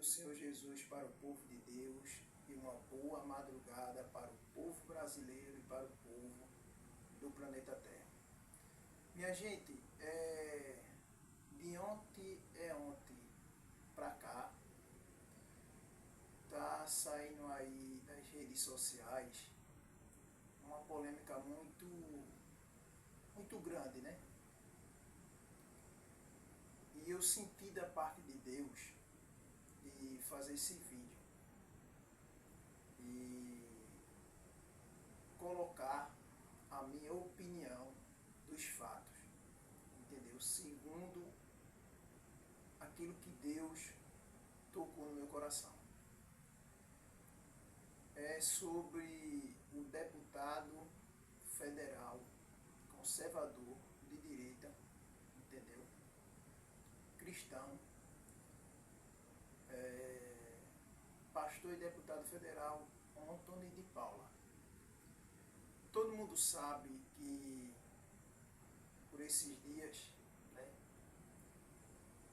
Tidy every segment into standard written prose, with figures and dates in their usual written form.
do Senhor Jesus para o povo de Deus e uma boa madrugada para o povo brasileiro e para o povo do planeta Terra. Minha gente, de ontem para cá, tá saindo aí das redes sociais uma polêmica muito grande, né? E eu senti da parte de Deus de fazer esse vídeo e colocar a minha opinião dos fatos, entendeu? Segundo aquilo que Deus tocou no meu coração. É sobre o deputado federal conservador de direita, entendeu? Cristão, pastor e deputado federal Antony de Paula. Todo mundo sabe que por esses dias, né,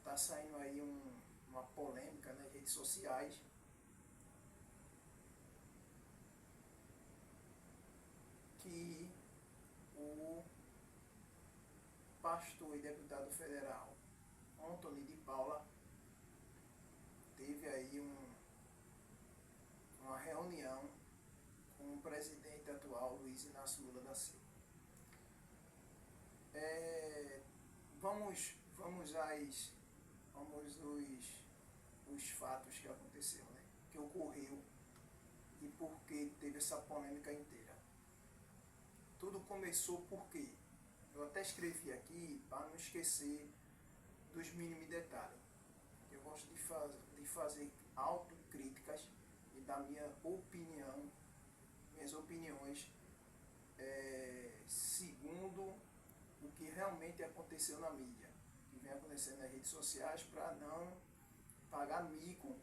tá saindo aí uma polêmica nas redes sociais que o pastor e deputado federal Antony de Paula teve aí uma reunião com o presidente atual, Luiz Inácio Lula da Silva. Vamos os fatos que aconteceram, né? Que ocorreu e por que teve essa polêmica inteira. Tudo começou porque eu até escrevi aqui para não esquecer dos mínimos detalhes. Eu gosto de fazer autocríticas e dar minha opinião, minhas opiniões segundo o que realmente aconteceu na mídia, que vem acontecendo nas redes sociais, para não pagar mico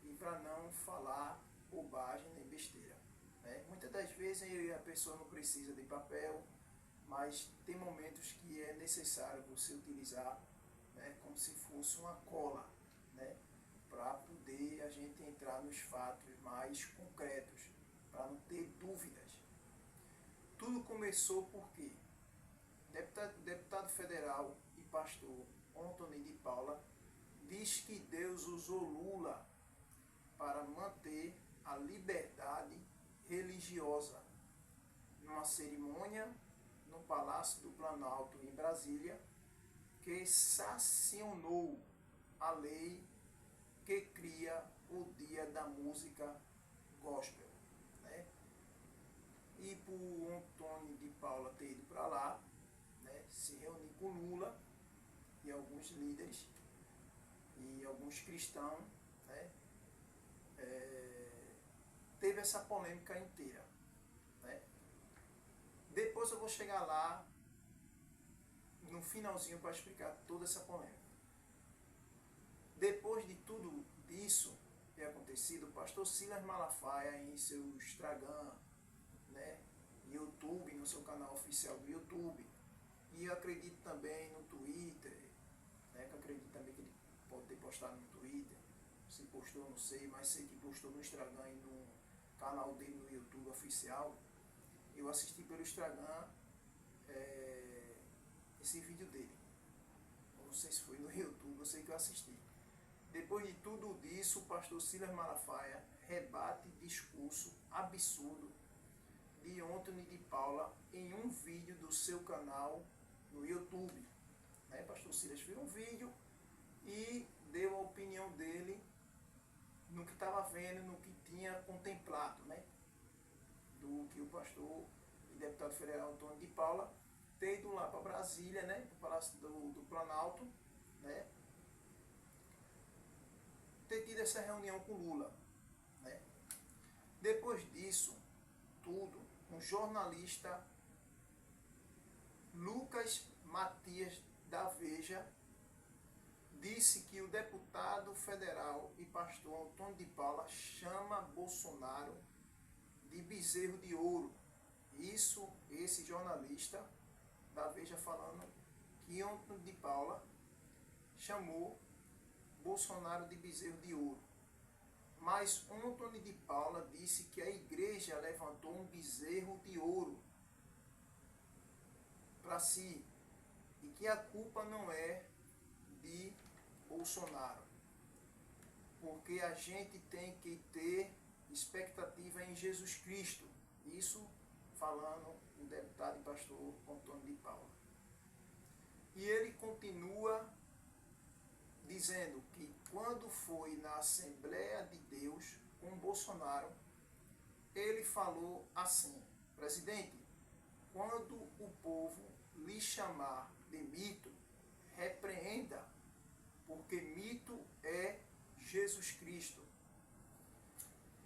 e para não falar bobagem nem besteira. Muitas das vezes a pessoa não precisa de papel, mas tem momentos que é necessário você utilizar, né, como se fosse uma cola, né, para poder a gente entrar nos fatos mais concretos, para não ter dúvidas. Tudo começou porque deputado federal e pastor Antony de Paula diz que Deus usou Lula para manter a liberdade religiosa numa cerimônia no Palácio do Planalto, em Brasília, que sancionou a lei que cria o Dia da Música Gospel, né? E por Antony de Paula ter ido para lá, né, se reunir com Lula e alguns líderes e alguns cristãos, né, teve essa polêmica inteira, né? Depois eu vou chegar lá no finalzinho para explicar toda essa polêmica. Depois de tudo isso ter acontecido, o pastor Silas Malafaia, em seu Instagram, né, YouTube, no seu canal oficial do YouTube, e eu acredito também no Twitter, né, que eu acredito também que ele pode ter postado no Twitter, se postou, não sei, mas sei que postou no Instagram e no canal dele no YouTube oficial. Eu assisti pelo Instagram esse vídeo dele. Eu não sei se foi no YouTube, eu sei que eu assisti. Depois de tudo isso, o pastor Silas Malafaia rebate discurso absurdo de Antony de Paula em um vídeo do seu canal no YouTube. Pastor Silas fez um vídeo e deu a opinião dele no que estava vendo, no que tinha contemplado, né? Do que o pastor e deputado federal Antony de Paula ter ido lá para Brasília, né? Para o Palácio do Planalto, né? Ter tido essa reunião com Lula, né? Depois disso, tudo, um jornalista, Lucas Matias da Veja, disse que o deputado federal e pastor Antony de Paula chama Bolsonaro de bezerro de ouro. Isso, esse jornalista da Veja falando que Antony de Paula chamou Bolsonaro de bezerro de ouro. Mas Antony de Paula disse que a igreja levantou um bezerro de ouro para si e que a culpa não é de Bolsonaro, porque a gente tem que ter expectativa em Jesus Cristo. Isso falando o deputado e pastor Antônio de Paula. E ele continua dizendo que quando foi na Assembleia de Deus com Bolsonaro, ele falou assim: presidente, quando o povo lhe chamar de mito, repreenda, porque mito é Jesus Cristo.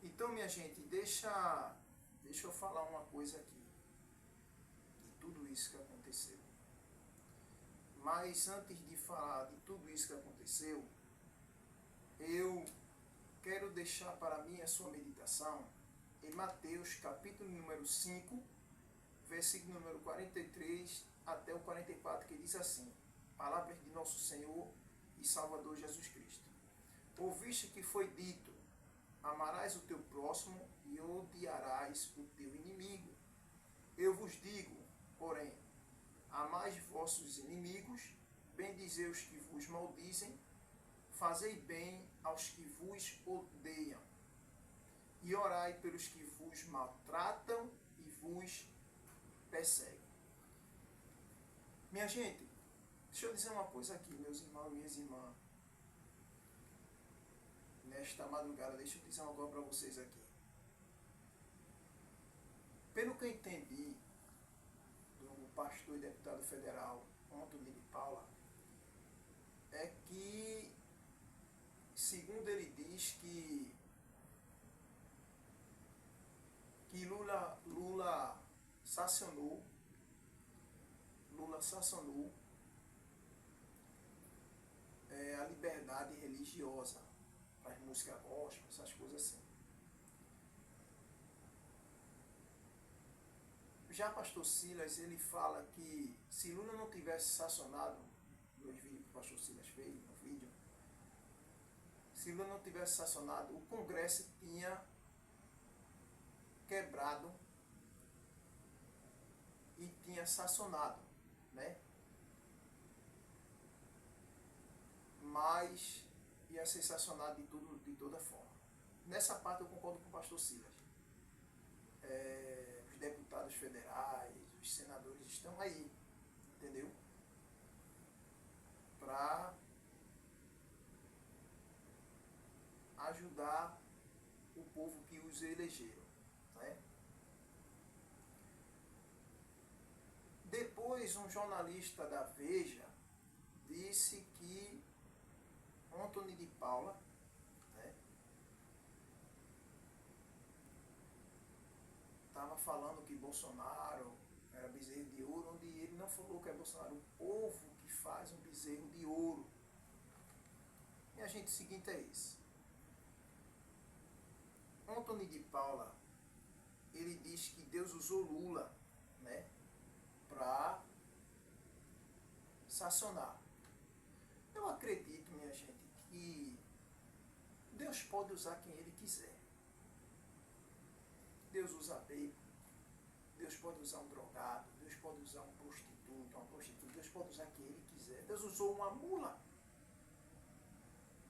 Então, minha gente, deixa eu falar uma coisa aqui, de tudo isso que aconteceu. Mas antes de falar de tudo isso que aconteceu, eu quero deixar para mim a sua meditação em Mateus capítulo número 5, versículo número 43 até o 44, que diz assim: palavras de nosso Senhor e Salvador Jesus Cristo. Ouviste que foi dito: amarás o teu próximo e odiarás o teu inimigo. Eu vos digo, porém, amai vossos inimigos, bendizei os que vos maldizem, fazei bem aos que vos odeiam, e orai pelos que vos maltratam e vos perseguem. Minha gente, deixa eu dizer uma coisa aqui, meus irmãos e minhas irmãs. Nesta madrugada, deixa eu dizer uma coisa para vocês aqui. Pelo que eu entendi do pastor e deputado federal Antony de Paula, é que, segundo ele diz, que Lula sancionou a liberdade religiosa, as músicas gospel, essas coisas assim. Já pastor Silas, ele fala que se Lula não tivesse sancionado, nos vídeos que o pastor Silas fez, no vídeo, se Lula não tivesse sancionado, o Congresso tinha quebrado e tinha sancionado, né? Mas ia ser sancionado de toda forma. Nessa parte eu concordo com o pastor Silas. Os deputados federais, os senadores estão aí, entendeu? Para ajudar o povo que os elegeram, né? Depois, um jornalista da Veja disse que Antony de Paula, né, estava falando que Bolsonaro era bezerro de ouro, onde ele não falou que é Bolsonaro, o povo que faz um bezerro de ouro. E a gente, o seguinte é esse: Antony de Paula, ele diz que Deus usou Lula, né, para sancionar. Eu acredito, minha gente, que Deus pode usar quem Ele quiser. Deus usa bêbado, Deus pode usar um drogado, Deus pode usar um prostituto, uma prostituta, Deus pode usar quem Ele quiser. Deus usou uma mula,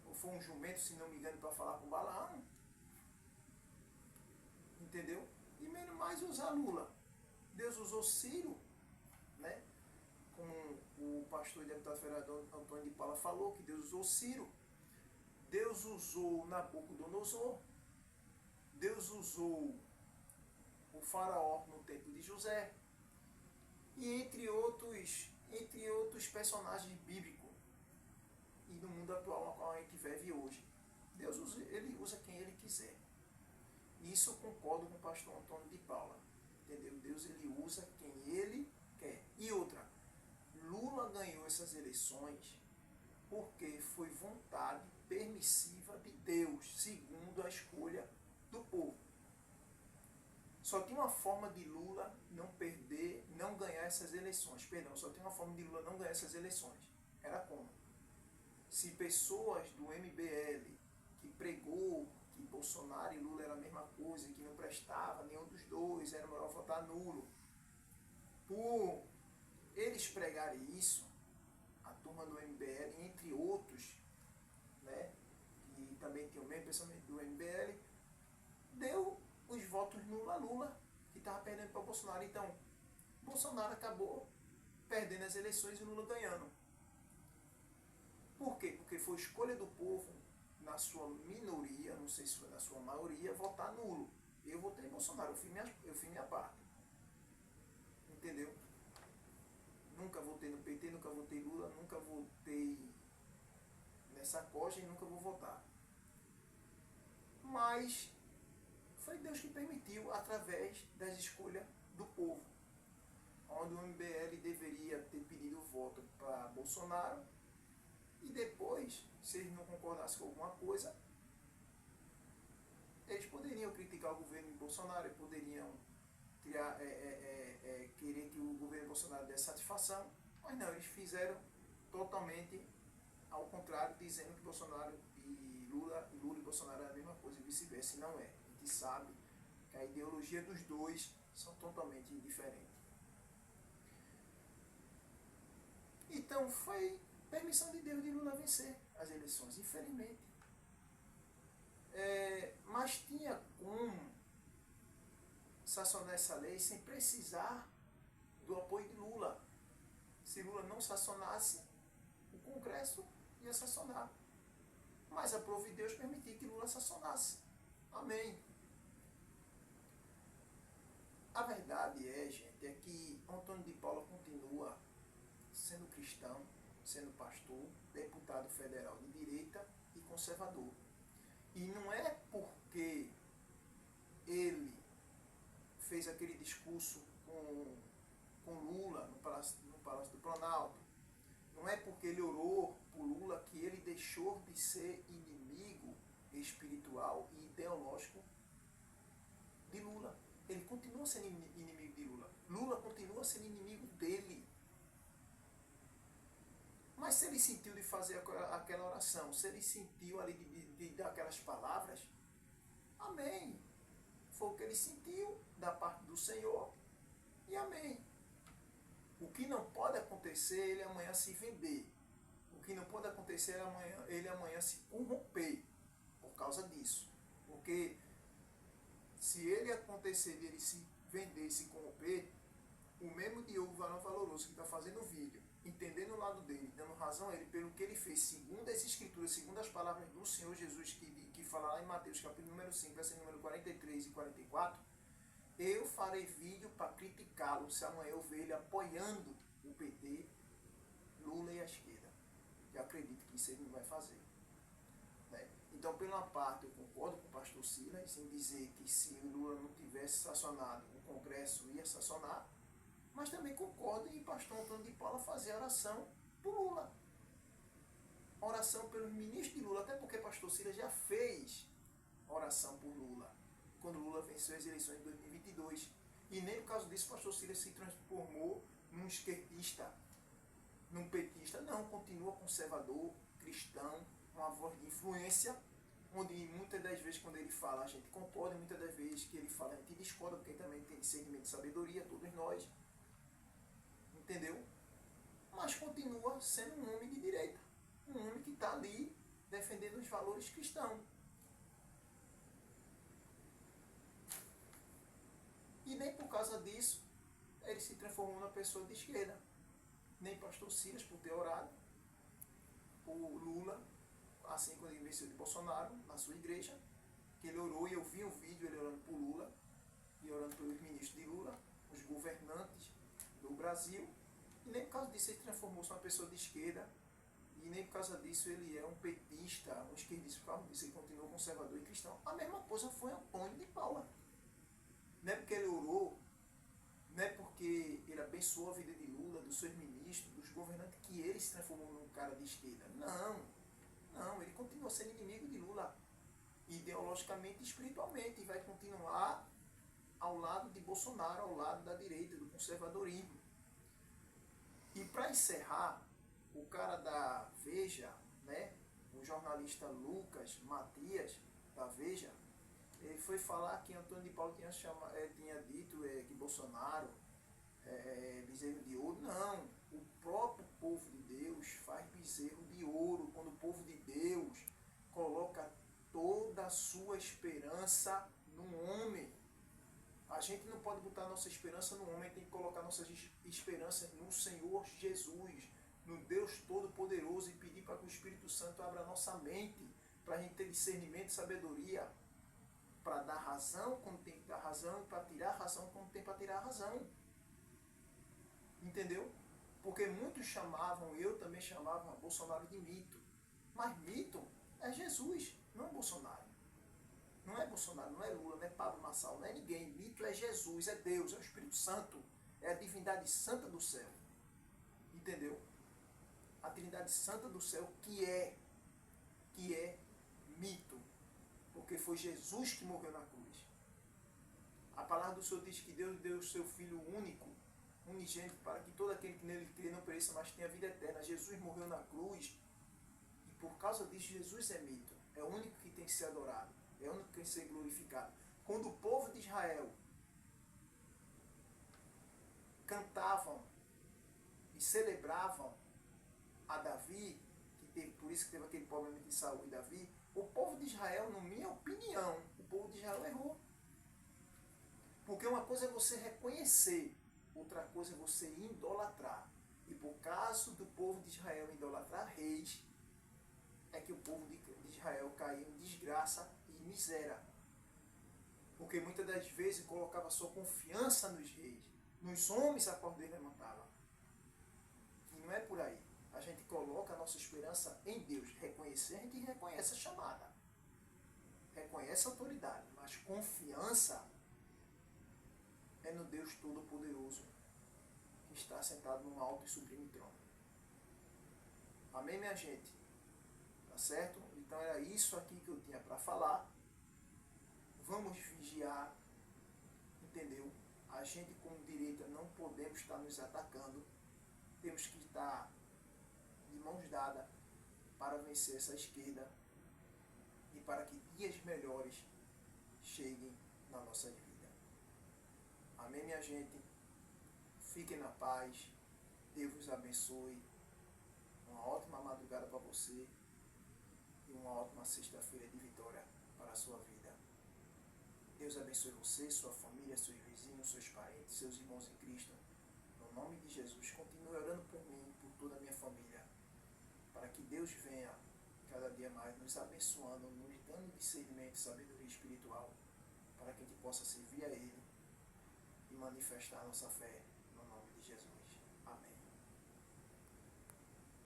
ou foi um jumento, se não me engano, para falar com Balaão. Entendeu? E menos mais usar Lula. Deus usou Ciro, né? Como o pastor e deputado federal Antônio de Paula falou, que Deus usou Ciro. Deus usou Nabucodonosor. Deus usou o faraó no tempo de José. E entre outros personagens bíblicos. E no mundo atual no qual a gente vive hoje. Deus usa, ele usa quem ele quiser. Isso eu concordo com o pastor Antônio de Paula. Entendeu? Deus ele usa quem ele quer. E outra, Lula ganhou essas eleições porque foi vontade permissiva de Deus, segundo a escolha do povo. Só tinha uma forma de Lula não perder, não ganhar essas eleições. Perdão, só tinha uma forma de Lula não ganhar essas eleições. Era como? se pessoas do MBL que pregou que Bolsonaro e Lula era a mesma coisa, que não prestava nenhum dos dois, era melhor votar nulo, por eles pregarem isso, a turma do MBL, entre outros, né, que também tinha o mesmo pensamento do MBL, deu os votos nulo a Lula, que estava perdendo para Bolsonaro. Então, Bolsonaro acabou perdendo as eleições e Lula ganhando. Por quê? Porque foi escolha do povo, na sua minoria, não sei se foi na sua maioria, votar nulo. Eu votei em Bolsonaro, eu fiz minha parte. Entendeu? Nunca votei no PT, nunca votei em Lula, nunca votei nessa coxa e nunca vou votar. Mas foi Deus que permitiu, através das escolhas do povo. Onde o MBL deveria ter pedido voto para Bolsonaro, e depois, se eles não concordassem com alguma coisa, eles poderiam criticar o governo de Bolsonaro, eles poderiam querer que o governo Bolsonaro desse satisfação, mas não, eles fizeram totalmente ao contrário, dizendo que Bolsonaro e Lula e Bolsonaro é a mesma coisa e vice-versa. E não é. A gente sabe que a ideologia dos dois são totalmente diferentes. Então foi permissão de Deus de Lula vencer as eleições, infelizmente. Mas tinha como sancionar essa lei sem precisar do apoio de Lula. Se Lula não sancionasse, o Congresso ia sancionar. Mas a prova de Deus permitiu que Lula sancionasse. Amém. A verdade gente, é que Antônio de Paula continua sendo cristão, sendo pastor, deputado federal de direita e conservador. E não é porque ele fez aquele discurso com Lula no Palácio do Planalto, não é porque ele orou por Lula que ele deixou de ser inimigo espiritual e ideológico de Lula. Ele continua sendo inimigo de Lula. Lula continua sendo inimigo dele. Mas se ele sentiu de fazer aquela oração, se ele sentiu ali de dar aquelas palavras, amém. Foi o que ele sentiu da parte do Senhor e amém. O que não pode acontecer é ele amanhã se vender. O que não pode acontecer é ele amanhã se corromper por causa disso. Porque se ele acontecer de ele se vender e se corromper, o mesmo Diogo Varão Valoroso que está fazendo o vídeo, entendendo o lado dele, dando razão a ele pelo que ele fez, segundo as escrituras, segundo as palavras do Senhor Jesus, que fala lá em Mateus capítulo número 5, versículo número 43 e 44, eu farei vídeo para criticá-lo se amanhã eu ver ele apoiando o PT, Lula e a esquerda. Eu acredito que isso ele não vai fazer. Né? Então, pela parte, eu concordo com o pastor Silas em dizer que se o Lula não tivesse sancionado, o Congresso ia sancionar, mas também concordo em pastor Antônio de Paula fazer oração por Lula. Oração pelos ministros de Lula, até porque pastor Silas já fez oração por Lula, quando Lula venceu as eleições de 2022. E nem por causa disso o pastor Silas se transformou num esquerdista, num petista. Não, continua conservador, cristão, uma voz de influência, onde muitas das vezes quando ele fala a gente concorda, muitas das vezes que ele fala a gente discorda, porque também tem discernimento de sabedoria, todos nós. Entendeu? Mas continua sendo um homem de direita. Um homem que está ali defendendo os valores cristãos. E nem por causa disso ele se transformou numa pessoa de esquerda. Nem pastor Silas, por ter orado, o Lula, assim quando ele venceu de Bolsonaro, na sua igreja, que ele orou, e eu vi um vídeo ele orando por Lula, e orando pelos ministros de Lula, os governantes do Brasil, e nem por causa disso ele se transformou-se numa pessoa de esquerda, e nem por causa disso ele é um petista, um esquerdista, por causa disso ele continuou conservador e cristão. A mesma coisa foi Antônio de Paula. Não é porque ele orou, não é porque ele abençoou a vida de Lula, dos seus ministros, dos governantes, que ele se transformou num cara de esquerda. Não, ele continua sendo inimigo de Lula, ideologicamente e espiritualmente, e vai continuar ao lado de Bolsonaro, ao lado da direita, do conservadorismo. E para encerrar, o cara da Veja, né, o jornalista Lucas Matias, da Veja, ele foi falar que Antônio de Paulo tinha dito que Bolsonaro bezerro de ouro. Não, o próprio povo de Deus faz bezerro de ouro quando o povo de Deus coloca toda a sua esperança no homem. A gente não pode botar nossa esperança no homem, tem que colocar nossa esperança no Senhor Jesus, no Deus Todo-Poderoso, e pedir para que o Espírito Santo abra a nossa mente, para a gente ter discernimento e sabedoria, para dar razão quando tem que dar razão, e para tirar razão quando tem para tirar razão. Entendeu? Porque muitos chamavam, eu também chamava Bolsonaro de mito. Mas mito é Jesus, não é Bolsonaro. Não é Bolsonaro, não é Lula, não é Pablo Marçal, não é ninguém. Mito é Jesus, é Deus, é o Espírito Santo, é a divindade santa do céu. Entendeu? A Trindade Santa do céu que é mito. Porque foi Jesus que morreu na cruz. A palavra do Senhor diz que Deus deu o seu Filho único, unigênito, para que todo aquele que nele crê não pereça, mas tenha vida eterna. Jesus morreu na cruz e por causa disso Jesus é mito. É o único que tem que ser adorado. É o único que tem que ser glorificado. Quando o povo de Israel cantavam e celebravam a Davi, por isso que teve aquele problema de Saul e Davi, o povo de Israel, na minha opinião, o povo de Israel errou. Porque uma coisa é você reconhecer, outra coisa é você idolatrar. E por causa do povo de Israel idolatrar reis, é que o povo de Israel caiu em desgraça e miséria. Porque muitas das vezes colocava sua confiança nos reis, nos homens a qual Deus levantava. E não é por aí. A gente coloca a nossa esperança em Deus. Reconhecer, a gente reconhece a chamada. Reconhece a autoridade. Mas confiança é no Deus Todo-Poderoso, que está sentado num alto e sublime trono. Amém, minha gente? Tá certo? Então era isso aqui que eu tinha para falar. Vamos vigiar, entendeu? A gente como direita não podemos estar nos atacando. Temos que estar de mãos dadas para vencer essa esquerda e para que dias melhores cheguem na nossa vida. Amém, minha gente? Fiquem na paz. Deus vos abençoe. Uma ótima madrugada para você e uma ótima sexta-feira de vitória para a sua vida. Deus abençoe você, sua família, seus vizinhos, seus parentes, seus irmãos em Cristo. No nome de Jesus, continue orando por mim, por toda a minha família, para que Deus venha cada dia mais nos abençoando, nos dando discernimento e sabedoria espiritual, para que a gente possa servir a Ele e manifestar a nossa fé